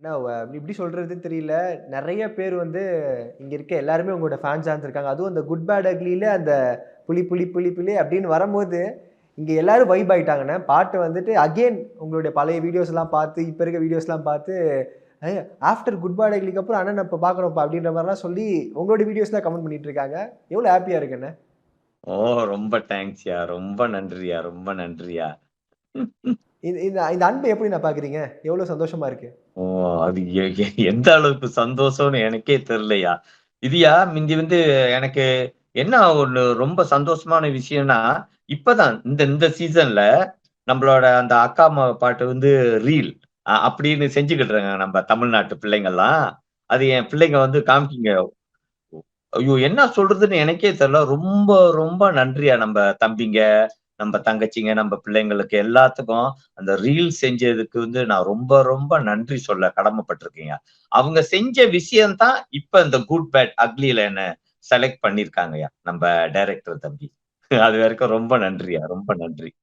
ஆனா எப்படி சொல்றதுன்னு தெரியல. நெறைய பேர் வந்து இங்க இருக்க எல்லாருமே உங்களோட ஃபேன்ஸா இருந்திருக்காங்க. அதுவும் அந்த குட் பேட் அக்லில அந்த புலி, புலி, புலி, புலி அப்படின்னு வரம்போது, இங்க எல்லாரும் வைப் ஆயிட்டாங்கண்ணே. பாட்டு வந்துட்டு அகைன் உங்களுடைய பழைய வீடியோஸ்லாம் பார்த்து, இப்ப இருக்க வீடியோஸ்லாம் பார்த்து, "அ ஆஃப்டர் குட் பேட் அக்லிக்கு அப்புறம் அண்ணன இப்ப பார்க்குறோம்ப்பா" அப்படின்ற மாரிலாம் சொல்லி உங்களுடைய வீடியோஸ்லாம் கமெண்ட் பண்ணிட்டு இருக்காங்க. எவ்வளோ ஹேப்பியா இருக்குண்ணே. ஓ! ரொம்ப தேங்க்ஸ்யா. ரொம்ப நன்றியா, ரொம்ப நன்றியா. இது இந்த இந்த அன்ப எப்படிண்ணே பார்க்குறீங்க? எவ்வளோ சந்தோஷமா இருக்கு? ஓ! அது எந்த அளவுக்கு சந்தோஷம்னு எனக்கே தெரியலய்யா. இதுயா மிந்தி வந்து எனக்கு என்ன ஒண்ணு ரொம்ப சந்தோஷமான விஷயம்னா, இப்பதான் இந்த இந்த சீசன்ல நம்மளோட அந்த அக்கா அம்மா பாட்டு வந்து ரீல் அப்படின்னு செஞ்சுகிட்டு இருக்காங்க நம்ம தமிழ்நாட்டு பிள்ளைங்கலாம். அது என் பிள்ளைங்க வந்து காமிக்குங்க. ஐயோ! என்ன சொல்றதுன்னு எனக்கே தெரியல. ரொம்ப ரொம்ப நன்றியா நம்ப தம்பிங்க, நம்ப தங்கச்சிங்க, நம்ப பிள்ளைங்களுக்கு எல்லாத்துக்கும் அந்த ரீல் செஞ்சதுக்கு வந்து நான் ரொம்ப ரொம்ப நன்றி சொல்ல கடமைப்பட்டுருக்கேன்யா. அவங்க செஞ்ச விஷயம் தான் இப்ப இந்த குட், பேட், அக்லில என்ன செலக்ட் பண்ணியிருக்காங்கய்யா. நம்ப டைரக்டர் தம்பி. அது வரைக்கும் ரொம்ப நன்றியா. ரொம்ப நன்றி.